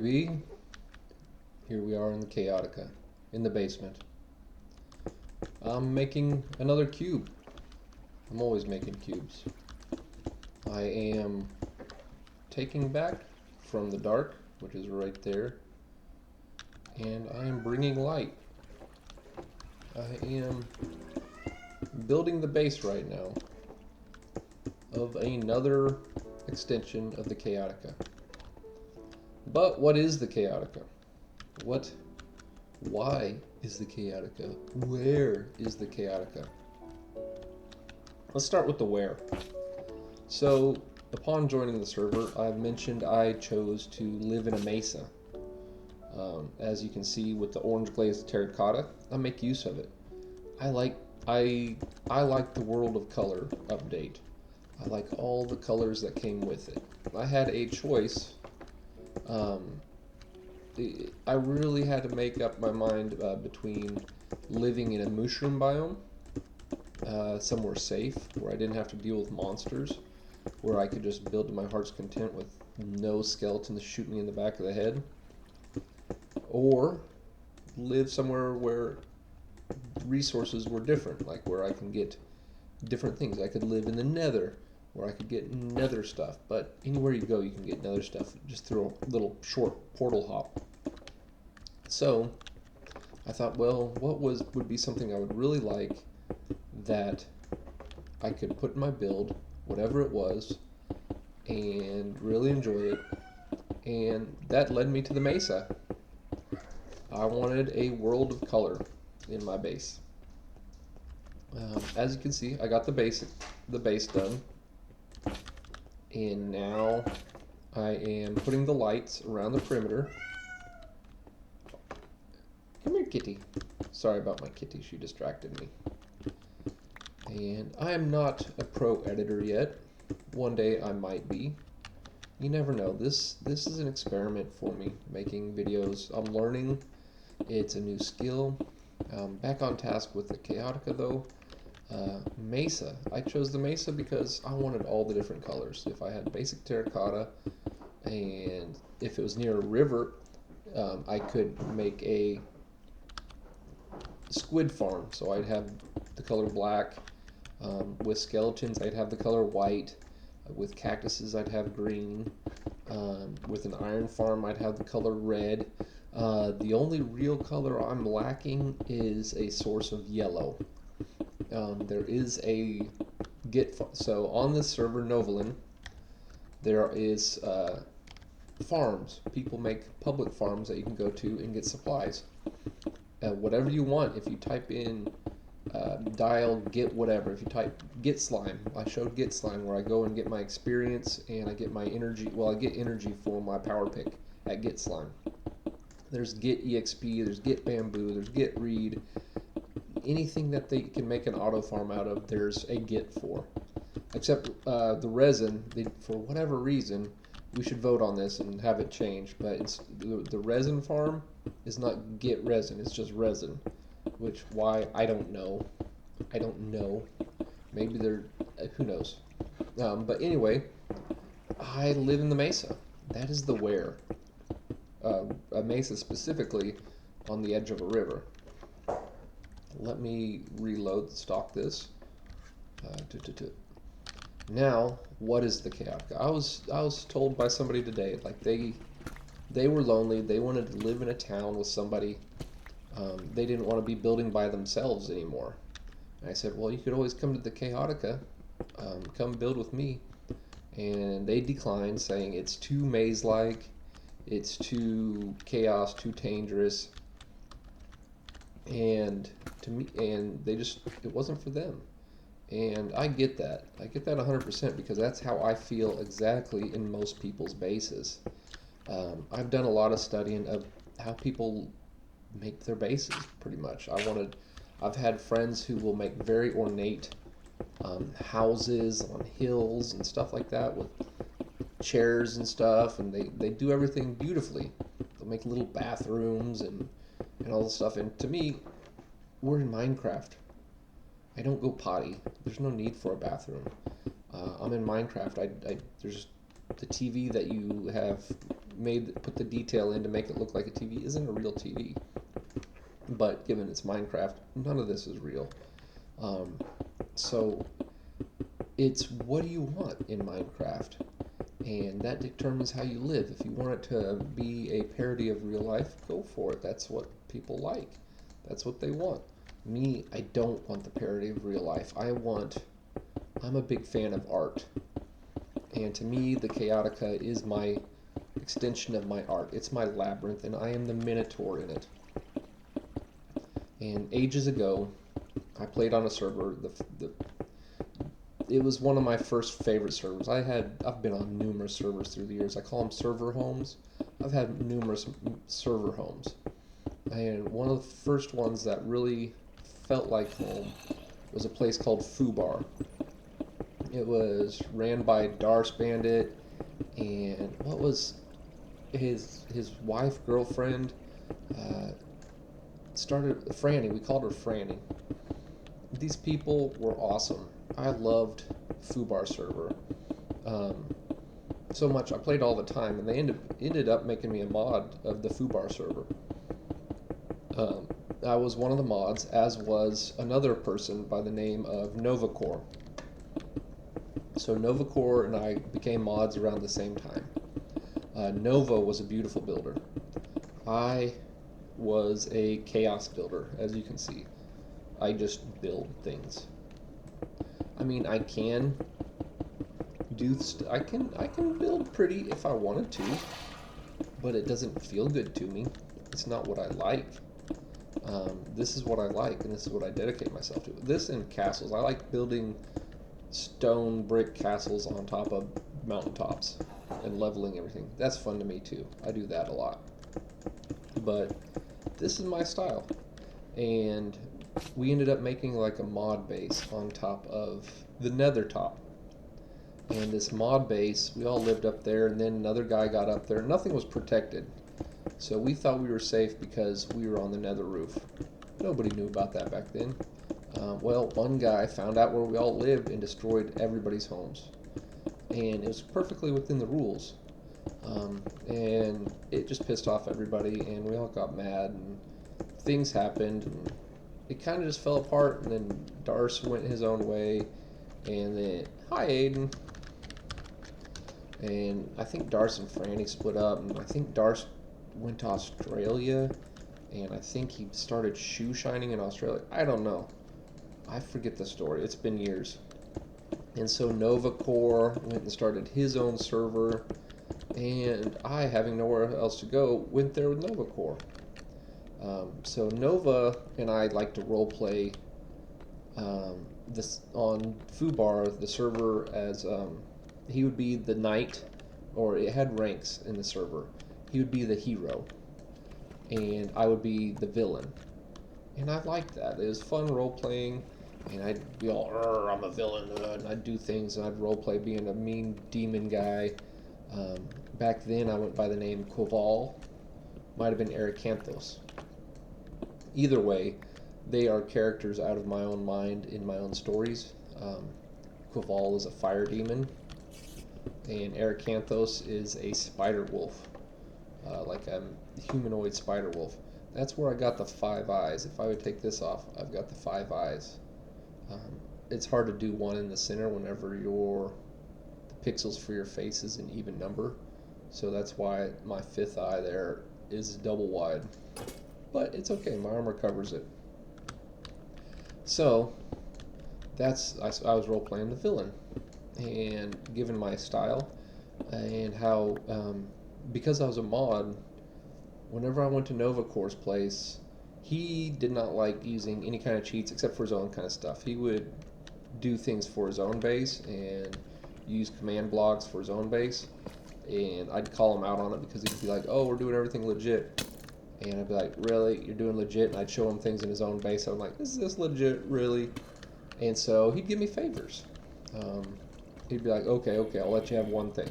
baby. Here we are in the Chaotica, in the basement. I'm making another cube. I'm always making cubes. I am taking back from the dark, which is right there, and I am bringing light. I am building the base right now of another extension of the Chaotica. But what is the Chaotica? Why is the Chaotica? Where is the Chaotica? Let's start with the where. So, upon joining the server, I mentioned I chose to live in a mesa. As you can see with the orange glazed terracotta, I make use of it. I like the World of Color update. I like all the colors that came with it. I had a choice. I really had to make up my mind between living in a mushroom biome, somewhere safe, where I didn't have to deal with monsters, where I could just build to my heart's content with no skeletons shoot me in the back of the head, or live somewhere where resources were different, like where I can get different things. I could live in the nether, where I could get nether stuff, but anywhere you go you can get nether stuff just through a little short portal hop. So I thought, well, what would be something I would really like that I could put in my build, whatever it was, and really enjoy it. And that led me to the mesa. I wanted a world of color in my base. As you can see, I got the base done, and now I am putting the lights around the perimeter. Come here, kitty. Sorry about my kitty, she distracted me. And I am not a pro editor yet. One day I might be. You never know. This is an experiment for me, making videos. I'm learning. It's a new skill. Back on task with the Chaotica though. Mesa. I chose the Mesa because I wanted all the different colors. If I had basic terracotta, and if it was near a river, I could make a squid farm. So I'd have the color black. With skeletons, I'd have the color white. With cactuses, I'd have green. With an iron farm, I'd have the color red. The only real color I'm lacking is a source of yellow. There is a so on this server Novalin, there is farms. People make public farms that you can go to and get supplies. Whatever you want. If you type in dial get whatever, if you type get slime, I showed get slime where I go and get my experience and I get my energy. Well, I get energy for my power pick at get slime. There's get exp, there's get bamboo, there's get reed. Anything that they can make an auto farm out of, there's a get for. Except the resin, for whatever reason, we should vote on this and have it changed. But it's the resin farm is not get resin; it's just resin. Which why I don't know. I don't know. Maybe they're who knows. But anyway, I live in the mesa. That is the where. A mesa specifically on the edge of a river. Let me reload, stock this. Now, what is the Chaotica? I was told by somebody today, like they were lonely. They wanted to live in a town with somebody. They didn't want to be building by themselves anymore. And I said, well, you could always come to the Chaotica, come build with me. And they declined, saying it's too maze-like, it's too chaos, too dangerous. And to me, and it wasn't for them. And I get that. I get that 100% because that's how I feel exactly in most people's bases. I've done a lot of studying of how people make their bases, pretty much. I've had friends who will make very ornate houses on hills and stuff like that with chairs and stuff, and they do everything beautifully. They'll make little bathrooms and all this stuff. And to me, we're in Minecraft. I don't go potty. There's no need for a bathroom. I'm in Minecraft. There's the TV that you have put the detail in to make it look like a TV isn't a real TV. But given it's Minecraft, none of this is real. So it's what do you want in Minecraft? And that determines how you live. If you want it to be a parody of real life, go for it. That's what people like. That's what they want. Me, I don't want the parody of real life. I'm a big fan of art. And to me, the Chaotica is my extension of my art. It's my labyrinth, and I am the Minotaur in it. And ages ago, I played on a server. It was one of my first favorite servers. I've been on numerous servers through the years. I call them server homes. I've had numerous server homes. And one of the first ones that really felt like home was a place called Fubar. It was ran by Darce Bandit, and what was his wife, girlfriend, started Franny. We called her Franny. These people were awesome. I loved Fubar server so much. I played all the time, and they ended up making me a mod of the Fubar server. I was one of the mods, as was another person by the name of Novacore. So Novacore and I became mods around the same time. Nova was a beautiful builder. I was a chaos builder, as you can see. I just build things. I mean, I can build pretty if I wanted to, but it doesn't feel good to me. It's not what I like. This is what I like, and this is what I dedicate myself to. This and castles. I like building stone brick castles on top of mountaintops and leveling everything. That's fun to me too. I do that a lot. But this is my style. And we ended up making like a mod base on top of the nether top. And this mod base, we all lived up there, and then another guy got up there. Nothing was protected. So we thought we were safe because we were on the nether roof. Nobody knew about that back then. Well, one guy found out where we all lived and destroyed everybody's homes. And it was perfectly within the rules. And it just pissed off everybody, and we all got mad, and things happened, and it kind of just fell apart, and then Darce went his own way, and then, hi Aiden. And I think Darce and Franny split up, and I think Darce went to Australia, and I think he started shoe shining in Australia. I don't know. I forget the story. It's been years. And so Novacore went and started his own server, and I, having nowhere else to go, went there with Novacore. So Nova and I like to roleplay this on Fubar, the server, as he would be the knight, or it had ranks in the server. He would be the hero, and I would be the villain. And I liked that. It was fun role-playing, and I'd be all, I'm a villain, and I'd do things, and I'd role-play being a mean demon guy. Back then, I went by the name Koval. Might have been Ericanthos. Either way, they are characters out of my own mind in my own stories. Koval is a fire demon, and Ericanthos is a spider wolf, like a humanoid spider wolf. That's where I got the 5 eyes. If I would take this off, I've got the 5 eyes. It's hard to do one in the center whenever the pixels for your face is an even number. So that's why my 5th eye there is double wide. But it's okay, my armor covers it. So I was role playing the villain, and given my style and how because I was a mod, whenever I went to Novacore's place, he did not like using any kind of cheats except for his own kind of stuff. He would do things for his own base and use command blocks for his own base, and I'd call him out on it because he'd be like, oh, we're doing everything legit. And I'd be like, really? You're doing legit? And I'd show him things in his own base. I'm like, is this legit, really? And so he'd give me favors. He'd be like, okay, I'll let you have one thing.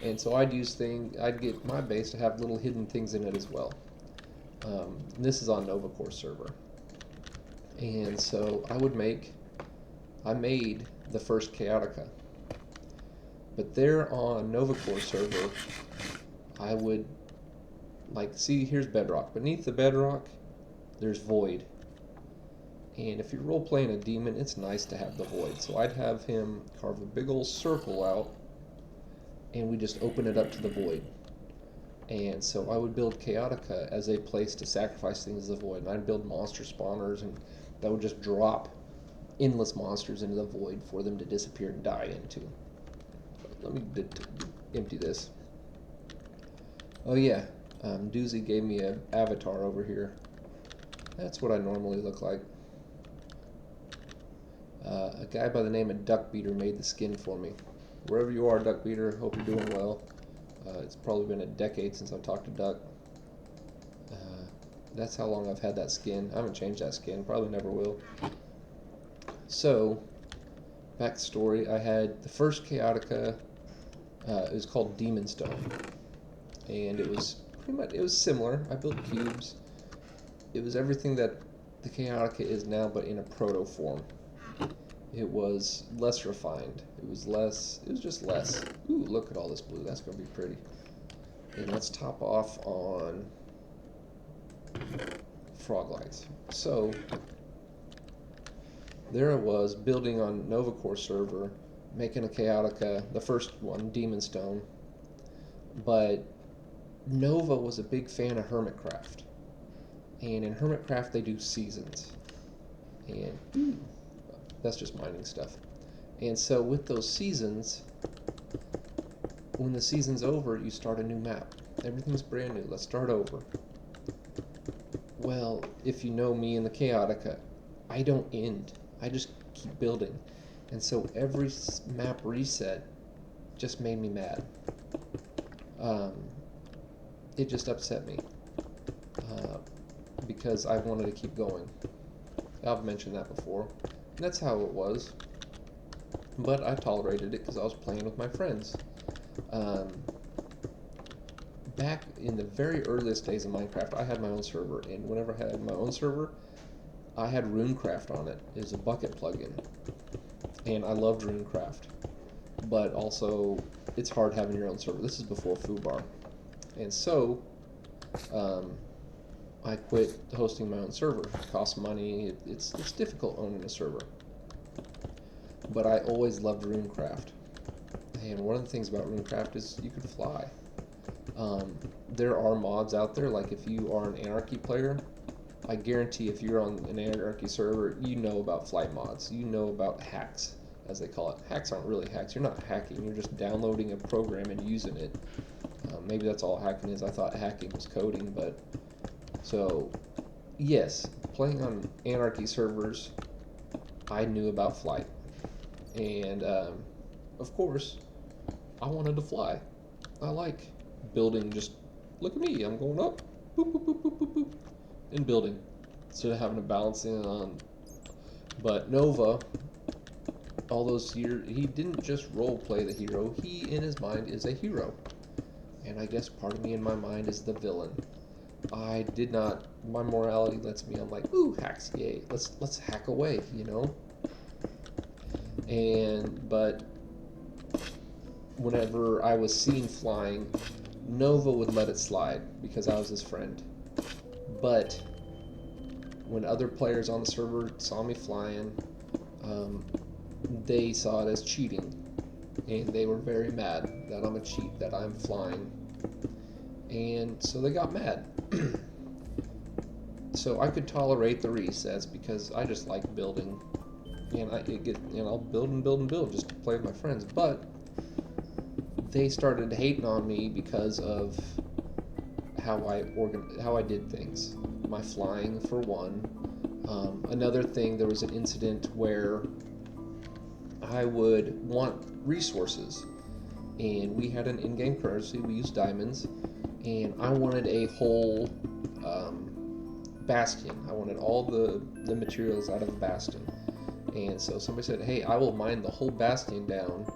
And so I'd get my base to have little hidden things in it as well. This is on Novacore server. And so I made the first Chaotica. But there on Novacore server, I would, see, here's bedrock. Beneath the bedrock, there's void. And if you're role-playing a demon, it's nice to have the void. So I'd have him carve a big old circle out, and we just open it up to the void. And so I would build Chaotica as a place to sacrifice things to the void. And I'd build monster spawners, and that would just drop endless monsters into the void for them to disappear and die into. Let me empty this. Oh yeah, Doozy gave me an avatar over here. That's what I normally look like. A guy by the name of Duckbeater made the skin for me. Wherever you are, Duckbeater, hope you're doing well. It's probably been a decade since I've talked to Duck. That's how long I've had that skin. I haven't changed that skin, probably never will. So, backstory, I had the first Chaotica, it was called Demon Stone. And it was pretty much, it was similar. I built cubes. It was everything that the Chaotica is now, but in a proto form. It was less refined. It was just less. Ooh, look at all this blue. That's going to be pretty. And let's top off on frog lights. So, there I was building on NovaCore server, making a Chaotica, the first one, Demon Stone. But Nova was a big fan of Hermitcraft. And in Hermitcraft, they do seasons. And that's just mining stuff. And so with those seasons, when the season's over, you start a new map. Everything's brand new. Let's start over. Well, if you know me in the Chaotica, I don't end. I just keep building. And so every map reset just made me mad. It just upset me. Because I wanted to keep going. I've mentioned that before. And that's how it was. But I tolerated it because I was playing with my friends. Back in the very earliest days of Minecraft, I had my own server. And whenever I had my own server, I had RuneCraft on it. It was a bucket plugin. And I loved RuneCraft. But also, it's hard having your own server. This is before Foobar. And so, I quit hosting my own server. It costs money. It's difficult owning a server. But I always loved RuneCraft. And one of the things about RuneCraft is you can fly. There are mods out there, like if you are an Anarchy player, I guarantee if you're on an Anarchy server, you know about flight mods. You know about hacks, as they call it. Hacks aren't really hacks. You're not hacking. You're just downloading a program and using it. Maybe that's all hacking is. I thought hacking was coding, but... So, yes, playing on Anarchy servers, I knew about flight. And, of course, I wanted to fly. I like building just, look at me, I'm going up, boop, boop, boop, boop, boop, boop, and building, instead of having to balance it on. But Nova, all those years, he didn't just role play the hero, he, in his mind, is a hero. And I guess part of me in my mind is the villain. I did not, my morality lets me, I'm like, ooh, hacks, yay, let's hack away, you know? But whenever I was seen flying, Nova would let it slide because I was his friend. But when other players on the server saw me flying, they saw it as cheating. And they were very mad that I'm a cheat, that I'm flying. And so they got mad. So I could tolerate the resets because I just like building. And I'll build and build and build just to play with my friends. But they started hating on me because of how I did things. My flying, for one. Another thing, there was an incident where I would want resources, and we had an in-game currency. We used diamonds, and I wanted a whole bastion. I wanted all the materials out of a bastion. And so somebody said, hey, I will mine the whole bastion down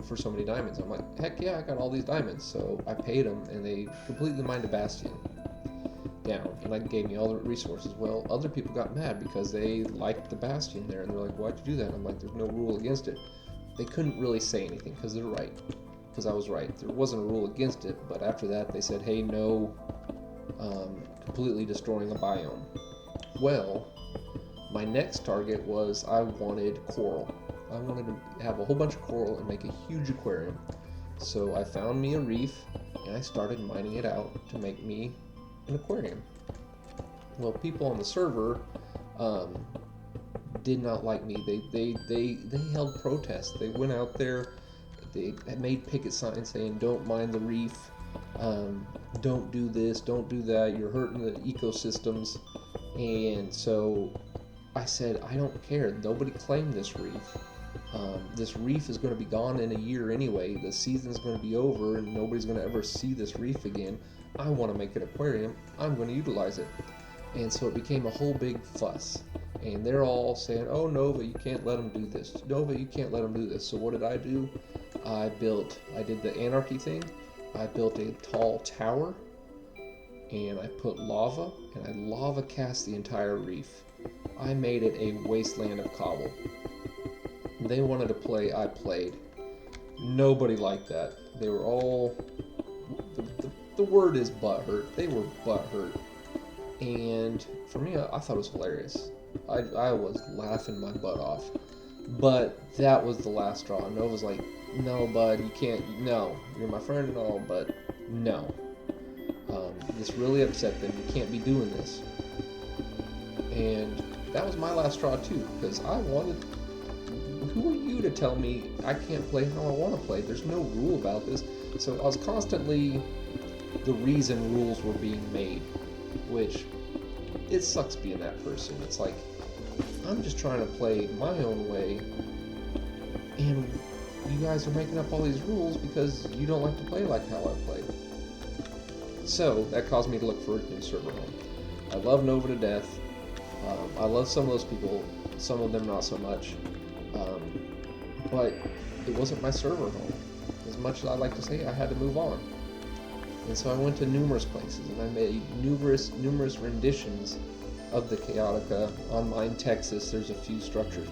for so many diamonds. I'm like, heck yeah, I got all these diamonds. So I paid them, and they completely mined a bastion down, and that gave me all the resources. Well, other people got mad because they liked the bastion there, and they're like, why'd you do that? I'm like, there's no rule against it. They couldn't really say anything because they're right. because I was right. There wasn't a rule against it, but after that they said, hey, no completely destroying a biome. Well, my next target was I wanted coral. I wanted to have a whole bunch of coral and make a huge aquarium. So I found me a reef and I started mining it out to make me an aquarium. Well, people on the server did not like me. They held protests. They went out there. They made picket signs saying, "Don't mine the reef. Don't do this. Don't do that. You're hurting the ecosystems." And so I said, I don't care. Nobody claimed this reef. This reef is going to be gone in a year anyway. The season's going to be over and nobody's going to ever see this reef again. I want to make an aquarium. I'm going to utilize it. And so it became a whole big fuss. And they're all saying, oh, Nova, you can't let them do this. Nova, you can't let them do this. So what did I do? I did the anarchy thing. I built a tall tower and I put lava and I lava cast the entire reef. I made it a wasteland of cobble. They wanted to play, I played. Nobody liked that. They were all, the word is butthurt. They were butthurt. And for me, I thought it was hilarious. I was laughing my butt off. But that was the last straw. Nova's like, no, bud, you can't, no. You're my friend and all, but no. This really upset them. You can't be doing this. And that was my last straw too, because I wanted, who are you to tell me I can't play how I want to play? There's no rule about this. So I was constantly the reason rules were being made, which it sucks being that person. It's like, I'm just trying to play my own way, and you guys are making up all these rules because you don't like to play like how I play. So that caused me to look for a new server home. I love Nova to death. I love some of those people, some of them not so much. But it wasn't my server home. As much as I like to say, I had to move on. And so I went to numerous places and I made numerous renditions of the Chaotica. On Mine, Texas, there's a few structures.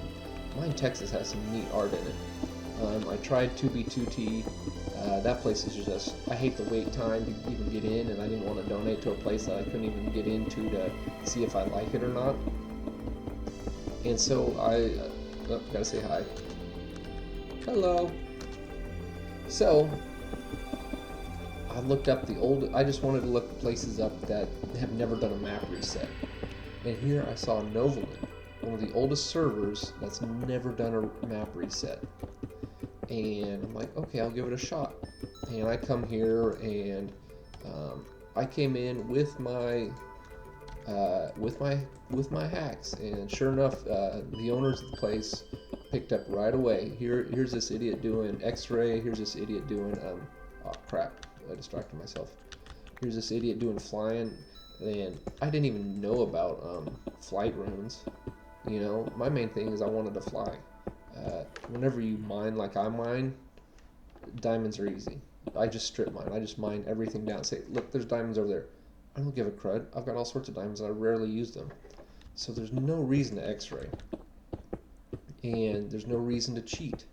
Mine, Texas has some neat art in it. I tried 2B2T. That place is just, I hate the wait time to even get in, and I didn't want to donate to a place that I couldn't even get into to see if I like it or not. And so gotta say hi. Hello. So I looked up I just wanted to look places up that have never done a map reset. And here I saw Novaland, one of the oldest servers that's never done a map reset. And I'm like, okay, I'll give it a shot. And I come here and I came in with my hacks, and sure enough, the owners of the place picked up right away. Here's this idiot doing X-ray. Here's this idiot doing oh crap, I distracted myself. Here's this idiot doing flying, and I didn't even know about flight runes. You know, my main thing is I wanted to fly. Whenever you mine like I mine, diamonds are easy. I just strip mine. I just mine everything down. Say, look, there's diamonds over there. I don't give a crud. I've got all sorts of diamonds and I rarely use them. So there's no reason to x-ray. And there's no reason to cheat.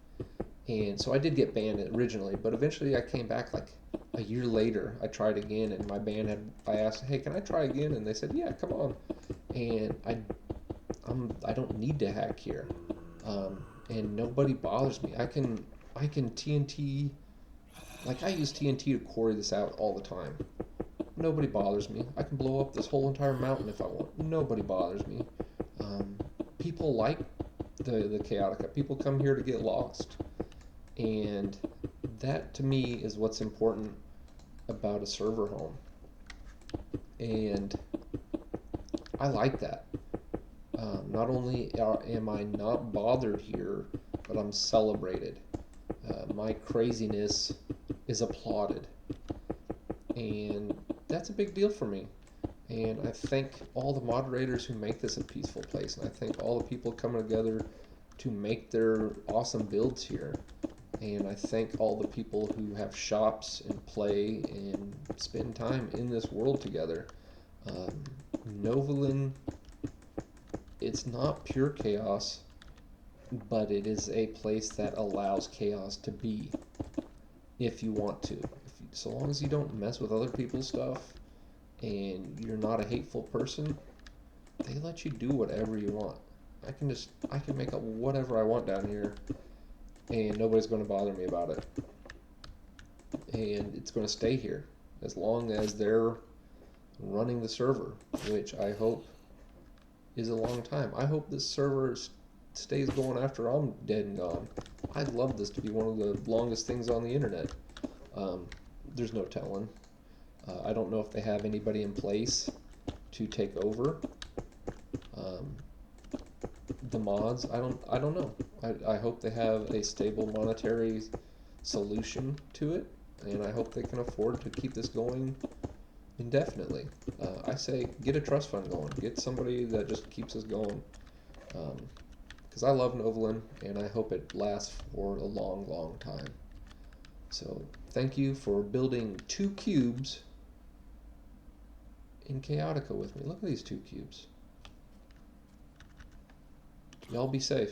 And so I did get banned originally, but eventually I came back like a year later. I tried again and my ban I asked, hey, can I try again? And they said, yeah, come on. And I don't need to hack here. And nobody bothers me. I can TNT, like I use TNT to quarry this out all the time. Nobody bothers me. I can blow up this whole entire mountain if I want. Nobody bothers me. People like the Chaotica. People come here to get lost. And that to me is what's important about a server home. And I like that. Not only am I not bothered here, but I'm celebrated. My craziness is applauded. And that's a big deal for me. And I thank all the moderators who make this a peaceful place. And I thank all the people coming together to make their awesome builds here. And I thank all the people who have shops and play and spend time in this world together. Novaland, it's not pure chaos, but it is a place that allows chaos to be. if you want to. So long as you don't mess with other people's stuff and you're not a hateful person, they let you do whatever you want. I can make up whatever I want down here, and nobody's going to bother me about it. And it's going to stay here as long as they're running the server, which I hope is a long time. I hope this server stays going after I'm dead and gone. I'd love this to be one of the longest things on the internet. There's no telling. I don't know if they have anybody in place to take over the mods. I don't know. I hope they have a stable monetary solution to it, and I hope they can afford to keep this going indefinitely. I say get a trust fund going. Get somebody that just keeps us going. Because I love Novolin, and I hope it lasts for a long, long time. So thank you for building 2 cubes in Chaotica with me. Look at these 2 cubes. Y'all be safe.